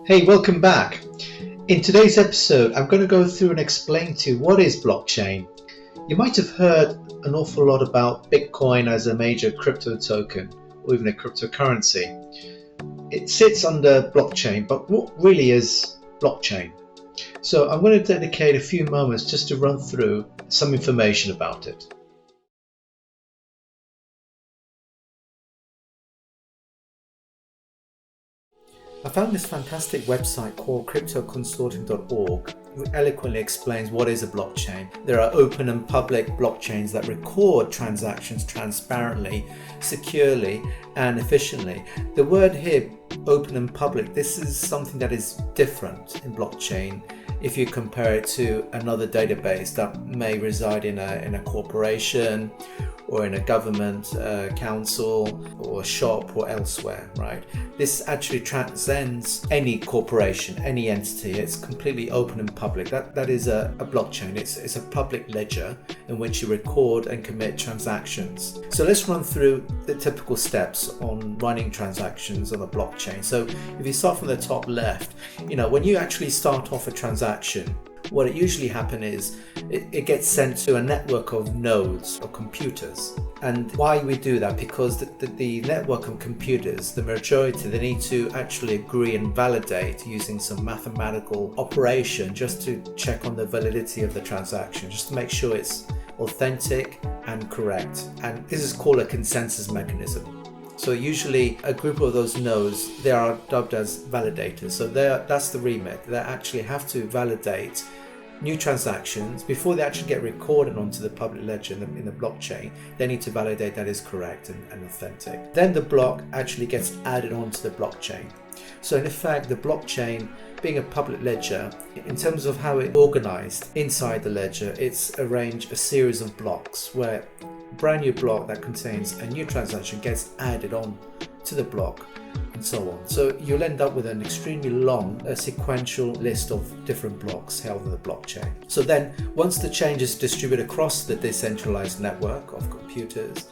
Hey, welcome back. In today's episode, I'm going to go through and explain to you what is blockchain. You might have heard an awful lot about Bitcoin as a major crypto token or even a cryptocurrency. It sits under blockchain, but what really is blockchain? So I'm going to dedicate a few moments just to run through some information about it. I found this fantastic website called cryptoconsortium.org, which eloquently explains what is a blockchain. There are open and public blockchains that record transactions transparently, securely, and efficiently. The word here, open and public, this is something that is different in blockchain if you compare it to another database that may reside in a corporation or in a government council or a shop or elsewhere, right? This actually transcends any corporation, any entity. It's completely open and public. That is a blockchain. It's a public ledger in which you record and commit transactions. So let's run through the typical steps on running transactions on a blockchain. So if you start from the top left, when you actually start off a transaction, what it usually happens is it gets sent to a network of nodes or computers. And why we do that? Because the network of computers, the majority, they need to actually agree and validate using some mathematical operation just to check on the validity of the transaction, just to make sure it's authentic and correct. And this is called a consensus mechanism. So usually a group of those nodes, they are dubbed as validators. So that's the remit. They actually have to validate new transactions before they actually get recorded onto the public ledger in the blockchain. They need to validate that is correct and authentic. Then the block actually gets added onto the blockchain. So in effect, the blockchain, being a public ledger, in terms of how it's organized inside the ledger, it's arranged a series of blocks where a brand new block that contains a new transaction gets added on to the block and so on. So you'll end up with an extremely long sequential list of different blocks held in the blockchain. So then once the change is distributed across the decentralized network of computers,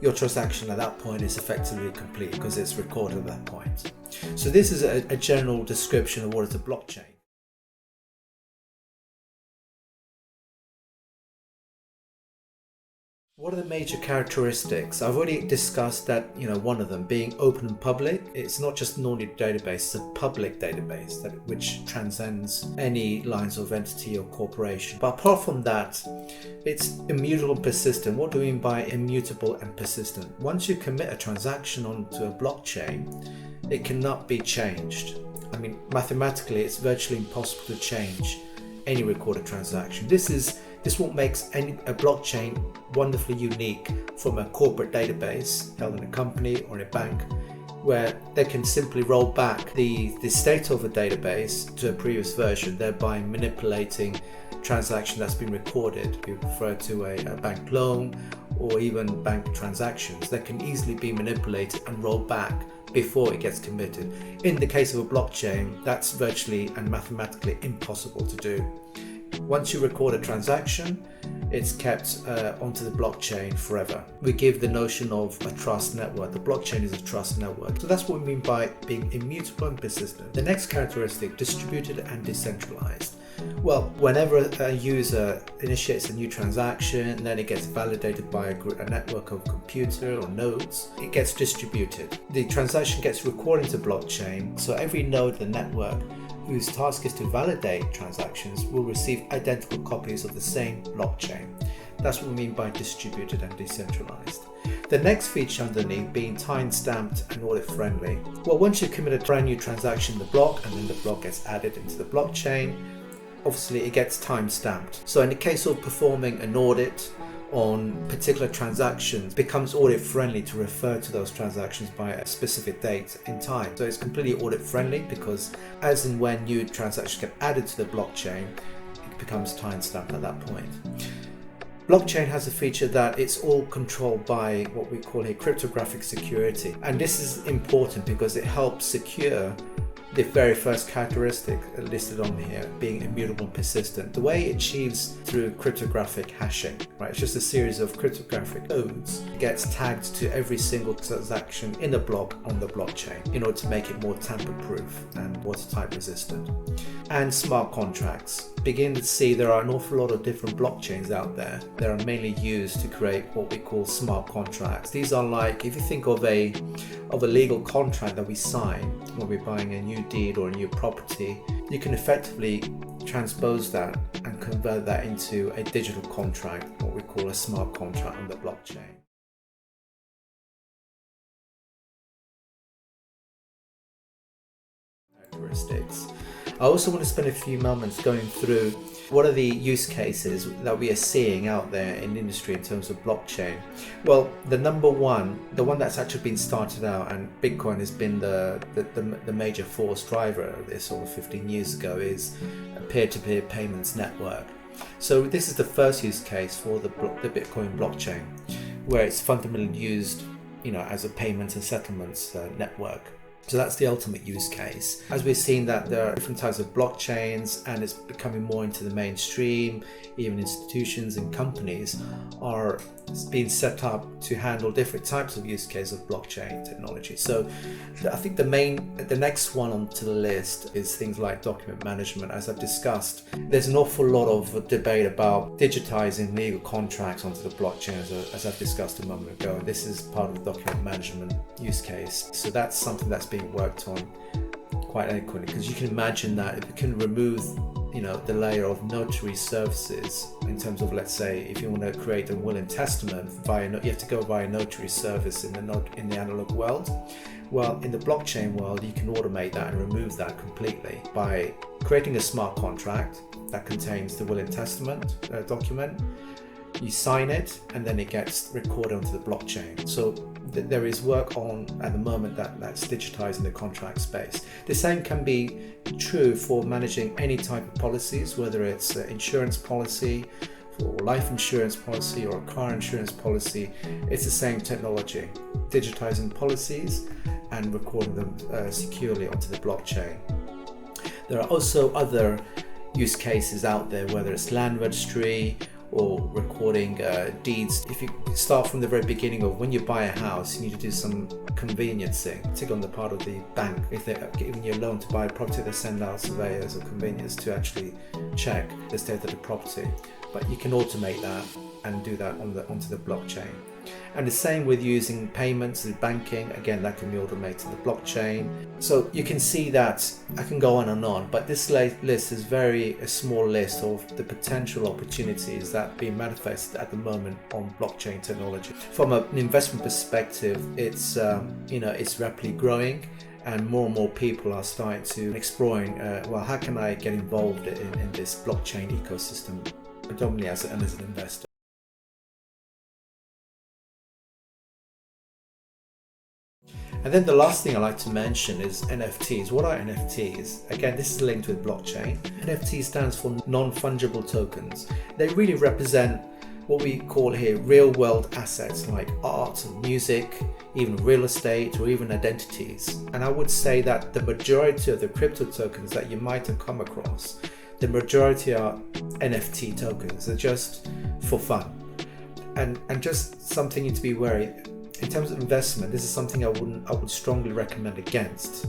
your transaction at that point is effectively complete because it's recorded at that point. So this is a general description of what is a blockchain. What are the major characteristics? I've already discussed that, one of them being open and public. It's not just an ordinary database, it's a public database which transcends any lines of entity or corporation. But apart from that, it's immutable and persistent. What do we mean by immutable and persistent? Once you commit a transaction onto a blockchain, it cannot be changed. Mathematically, it's virtually impossible to change any recorded transaction. This is what makes a blockchain wonderfully unique from a corporate database held in a company or in a bank, where they can simply roll back the state of a database to a previous version, thereby manipulating transaction that's been recorded. If you refer to a bank loan or even bank transactions, that can easily be manipulated and rolled back before it gets committed. In the case of a blockchain, that's virtually and mathematically impossible to do. Once you record a transaction, it's kept onto the blockchain forever. We give the notion of a trust network. The blockchain is a trust network. So that's what we mean by being immutable and persistent. The next characteristic, distributed and decentralized. Well, whenever a user initiates a new transaction, then it gets validated by a network of computers or nodes, it gets distributed. The transaction gets recorded into blockchain, so every node of the network whose task is to validate transactions will receive identical copies of the same blockchain. That's what we mean by distributed and decentralized. The next feature underneath being time-stamped and audit-friendly. Well, once you commit a brand new transaction in the block and then the block gets added into the blockchain, obviously it gets time-stamped. So in the case of performing an audit on particular transactions, becomes audit friendly to refer to those transactions by a specific date in time. So it's completely audit friendly because as and when new transactions get added to the blockchain, it becomes time stamped at that point. Blockchain has a feature that it's all controlled by what we call a cryptographic security. And this is important because it helps secure the very first characteristic listed on here being immutable and persistent. The way it achieves through cryptographic hashing, right? It's just a series of cryptographic codes. It gets tagged to every single transaction in the block on the blockchain in order to make it more tamper-proof and watertight resistant. And smart contracts. Begin to see there are an awful lot of different blockchains out there that are mainly used to create what we call smart contracts. These are like, if you think of a legal contract that we sign when we're buying a new deed or a new property, you can effectively transpose that and convert that into a digital contract, what we call a smart contract on the blockchain. Characteristics. I also want to spend a few moments going through what are the use cases that we are seeing out there in the industry in terms of blockchain. Well, the number one, the one that's actually been started out, and Bitcoin has been the major force driver of this sort of 15 years ago, is a peer-to-peer payments network. So this is the first use case for the Bitcoin blockchain, where it's fundamentally used, as a payments and settlements network. So that's the ultimate use case. As we've seen that there are different types of blockchains and it's becoming more into the mainstream, even institutions and companies are being set up to handle different types of use cases of blockchain technology. So I think the next one onto the list is things like document management. As I've discussed, there's an awful lot of debate about digitizing legal contracts onto the blockchain, as I've discussed a moment ago. This is part of the document management use case. So that's something that's being worked on quite adequately, because you can imagine that if you can remove the layer of notary services in terms of, let's say, if you want to create a will and testament you have to go via notary service in the analog world. Well, in the blockchain world, you can automate that and remove that completely by creating a smart contract that contains the will and testament document. You sign it and then it gets recorded onto the blockchain. So there is work on at the moment that's digitizing the contract space. The same can be true for managing any type of policies, whether it's an insurance policy or life insurance policy or a car insurance policy. It's the same technology, digitizing policies and recording them securely onto the blockchain. There are also other use cases out there, whether it's land registry or recording deeds. If you start from the very beginning of when you buy a house, you need to do some conveniencing, take on the part of the bank. If they're giving you a loan to buy a property, they send out surveyors or convenience to actually check the state of the property. But you can automate that and do that onto the blockchain. And the same with using payments and banking. Again, that can be automated on the blockchain. So you can see that I can go on and on, but this list is a small list of the potential opportunities that are being manifested at the moment on blockchain technology. From an investment perspective, it's rapidly growing, and more people are starting to exploring, how can I get involved in this blockchain ecosystem, predominantly as an investor. And then the last thing I like to mention is NFTs. What are NFTs? Again, this is linked with blockchain. NFT stands for non-fungible tokens. They really represent what we call here real-world assets like art, music, even real estate, or even identities. And I would say that the majority of the crypto tokens that you might have come across, the majority are NFT tokens. They're just for fun. And just something you need to be wary. In terms of investment, this is something I would strongly recommend against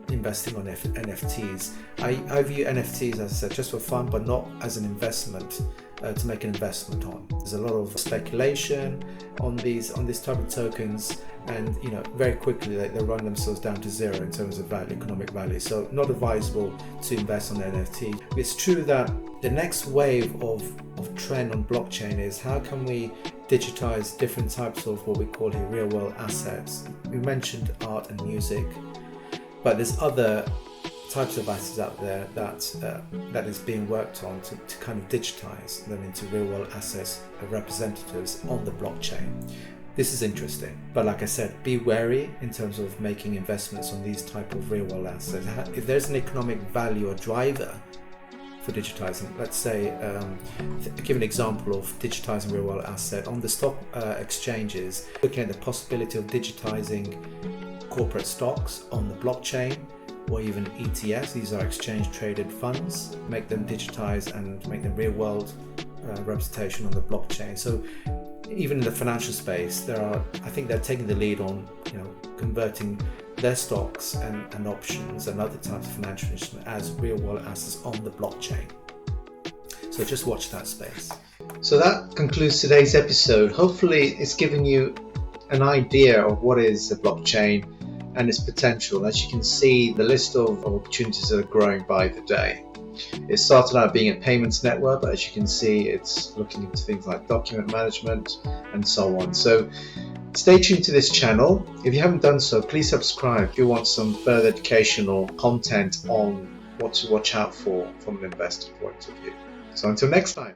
investing on NFTs. I view NFTs, as I said, just for fun, but not as an investment to make an investment on. There's a lot of speculation on this type of tokens, and very quickly they run themselves down to zero in terms of value, economic value. So not advisable to invest on NFT. It's true that the next wave of trend on blockchain is how can we digitize different types of what we call here real world assets. We mentioned art and music, but there's other types of assets out there that is being worked on to kind of digitize them into real world assets representatives on the blockchain. This is interesting, but like I said, be wary in terms of making investments on these type of real world assets. If there's an economic value or driver for digitizing, let's say, give an example of digitizing real world asset on the stock exchanges, looking at the possibility of digitizing corporate stocks on the blockchain, or even ETFs. These are exchange traded funds. Make them digitize and make them real world representation on the blockchain. So even in the financial space, I think they're taking the lead on, converting their stocks and options and other types of financial instruments as real world assets on the blockchain. So just watch that space. So that concludes today's episode. Hopefully it's given you an idea of what is a blockchain and its potential. As you can see, the list of opportunities that are growing by the day. It started out being a payments network, but as you can see, it's looking into things like document management and so on. So stay tuned to this channel. If you haven't done so, please subscribe if you want some further educational content on what to watch out for from an investor point of view. So until next time.